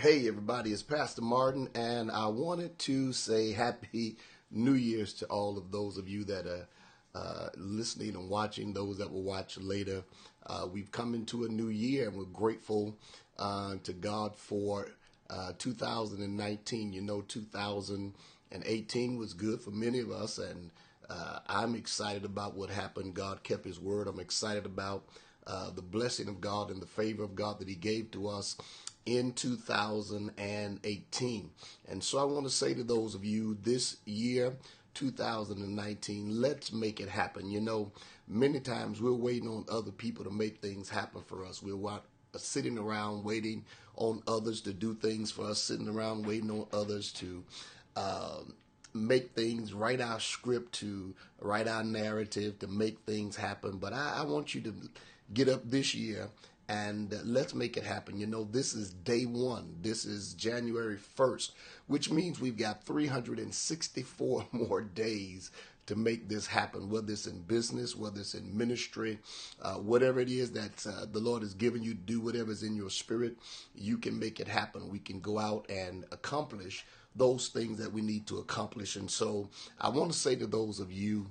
Hey everybody, it's Pastor Martin, and I wanted to say Happy New Year's to all of those of you that are listening and watching, those that will watch later. We've come into a new year, and we're grateful to God for 2019. You know, 2018 was good for many of us, and I'm excited about what happened. God kept his word. I'm excited about the blessing of God and the favor of God that he gave to us in 2018. And so I want to say to those of you this year, 2019, let's make it happen. You know, many times we're waiting on other people to make things happen for us. We're sitting around waiting on others to do things for us, sitting around waiting on others to make things, write our script, to write our narrative, to make things happen. But I want you to get up this year and let's make it happen. You know, this is day one. This is January 1st, which means we've got 364 more days to make this happen, whether it's in business, whether it's in ministry, whatever it is that the Lord has given you to do, whatever's in your spirit, you can make it happen. We can go out and accomplish those things that we need to accomplish. And so I want to say to those of you,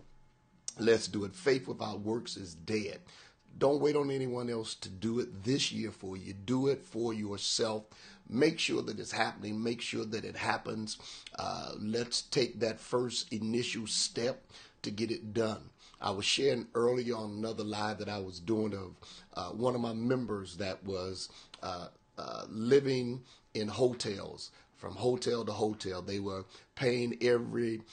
let's do it. Faith without works is dead. Don't wait on anyone else to do it this year for you. Do it for yourself. Make sure that it's happening. Make sure that it happens. Let's take that first initial step to get it done. I was sharing earlier on another live that I was doing of one of my members that was living in hotels. From hotel to hotel, they were paying every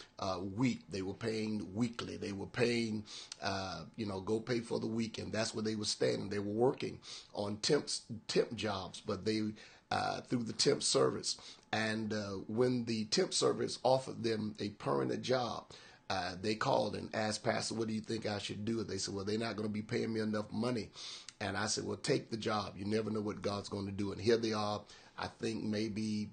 week. They were paying weekly. They were paying, go pay for the weekend. That's where they were staying. They were working on temp jobs, but they through the temp service. And when the temp service offered them a permanent job, they called and asked, Pastor, what do you think I should do? They said, well, they're not going to be paying me enough money. And I said, well, take the job. You never know what God's going to do. And here they are. I think maybe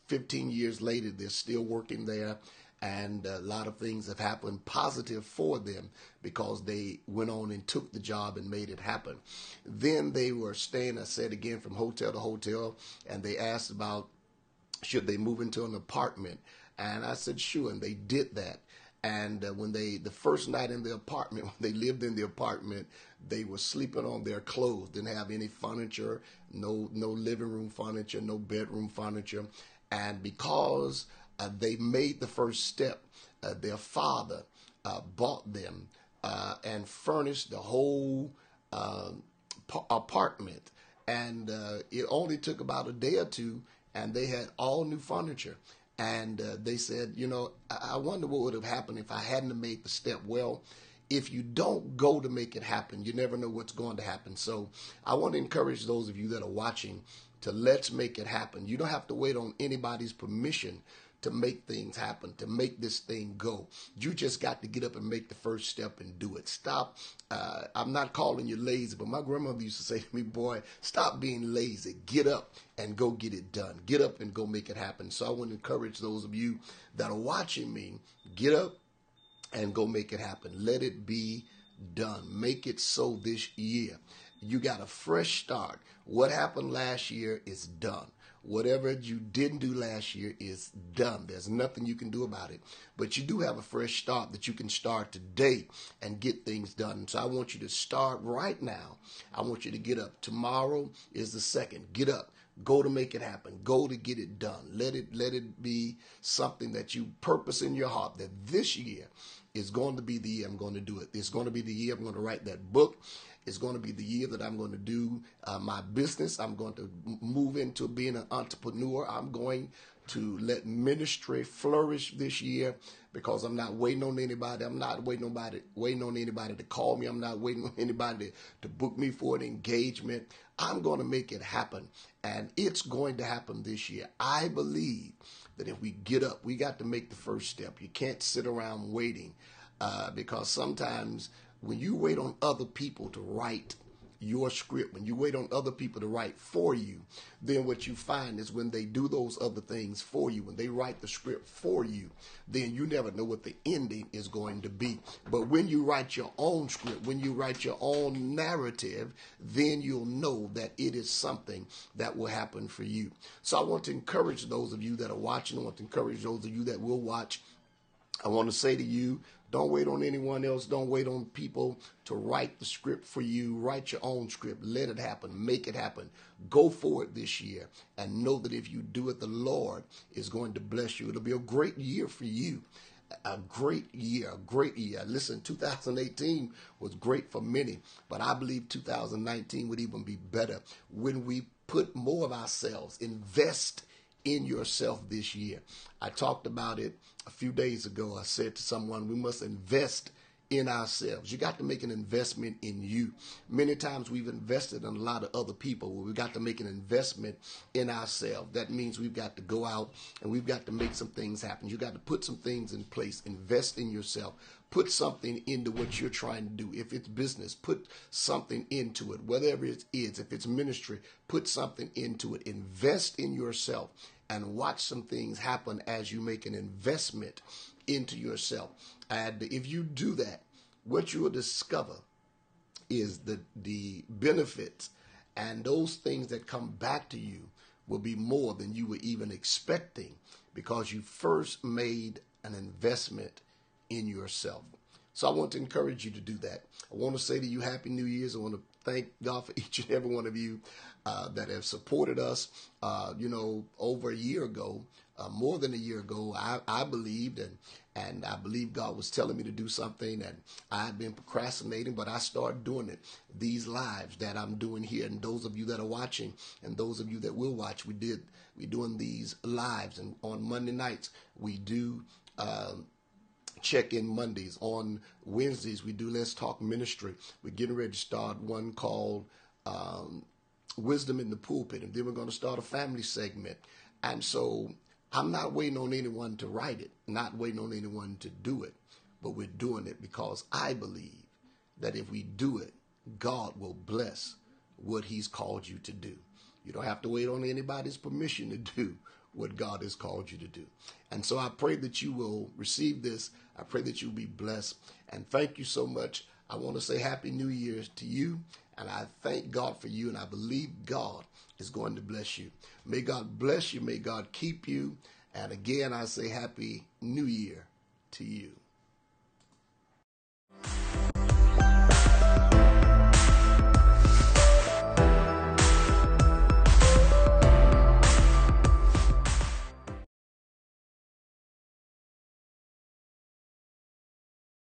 15 years later, they're still working there. And a lot of things have happened positive for them because they went on and took the job and made it happen. Then they were staying, I said again, from hotel to hotel. And they asked about should they move into an apartment. And I said, sure. And they did that. And when the first night in the apartment, when they lived in the apartment, they were sleeping on their clothes, didn't have any furniture, no living room furniture, no bedroom furniture. And because they made the first step, their father bought them and furnished the whole apartment. And it only took about a day or two, and they had all new furniture. And they said, you know, I wonder what would have happened if I hadn't have made the step. Well, if you don't go to make it happen, you never know what's going to happen. So I want to encourage those of you that are watching to let's make it happen. You don't have to wait on anybody's permission to make things happen, to make this thing go. You just got to get up and make the first step and do it. Stop. I'm not calling you lazy, but my grandmother used to say to me, boy, stop being lazy. Get up and go get it done. Get up and go make it happen. So I want to encourage those of you that are watching me, get up and go make it happen. Let it be done. Make it so this year. You got a fresh start. What happened last year is done. Whatever you didn't do last year is done. There's nothing you can do about it. But you do have a fresh start that you can start today and get things done. So I want you to start right now. I want you to get up. Tomorrow is the 2nd. Get up. Go to make it happen. Go to get it done. Let it be something that you purpose in your heart that this year is going to be the year I'm going to do it. It's going to be the year I'm going to write that book. It's going to be the year that I'm going to do my business. I'm going to move into being an entrepreneur. I'm going to let ministry flourish this year because I'm not waiting on anybody. I'm not waiting on anybody to call me. I'm not waiting on anybody to book me for an engagement. I'm going to make it happen, and it's going to happen this year. I believe that if we get up, we got to make the first step. You can't sit around waiting because sometimes when you wait on other people to write your script, when you wait on other people to write for you, then what you find is when they do those other things for you, when they write the script for you, then you never know what the ending is going to be. But when you write your own script, when you write your own narrative, then you'll know that it is something that will happen for you. So I want to encourage those of you that are watching. I want to encourage those of you that will watch. I want to say to you, don't wait on anyone else. Don't wait on people to write the script for you. Write your own script. Let it happen. Make it happen. Go for it this year and know that if you do it, the Lord is going to bless you. It'll be a great year for you. A great year, a great year. Listen, 2018 was great for many, but I believe 2019 would even be better when we put more of ourselves, invest in yourself this year. I talked about it a few days ago. I said to someone, we must invest in ourselves. You got to make an investment in you. Many times we've invested in a lot of other people. We've got to make an investment in ourselves. That means we've got to go out and we've got to make some things happen. You got to put some things in place. Invest in yourself. Put something into what you're trying to do. If it's business, put something into it. Whatever it is, if it's ministry, put something into it. Invest in yourself and watch some things happen as you make an investment into yourself. And if you do that, what you will discover is the benefits and those things that come back to you will be more than you were even expecting because you first made an investment in yourself. So I want to encourage you to do that. I want to say to you, Happy New Year's. I want to thank God for each and every one of you that have supported us. Over a year ago, more than a year ago, I believed and I believe God was telling me to do something, and I had been procrastinating, but I started doing it. These lives that I'm doing here, and those of you that are watching, and those of you that will watch, we're doing these lives, and on Monday nights we do check-in Mondays. On Wednesdays we do Let's Talk Ministry. We're getting ready to start one called Wisdom in the Pulpit, and then we're going to start a family segment. And so I'm not waiting on anyone to write it, not waiting on anyone to do it, but we're doing it because I believe that if we do it, God will bless what he's called you to do. You don't have to wait on anybody's permission to do what God has called you to do. And so I pray that you will receive this. I pray that you'll be blessed. And thank you so much. I want to say Happy New Year to you. And I thank God for you. And I believe God is going to bless you. May God bless you. May God keep you. And again, I say Happy New Year to you.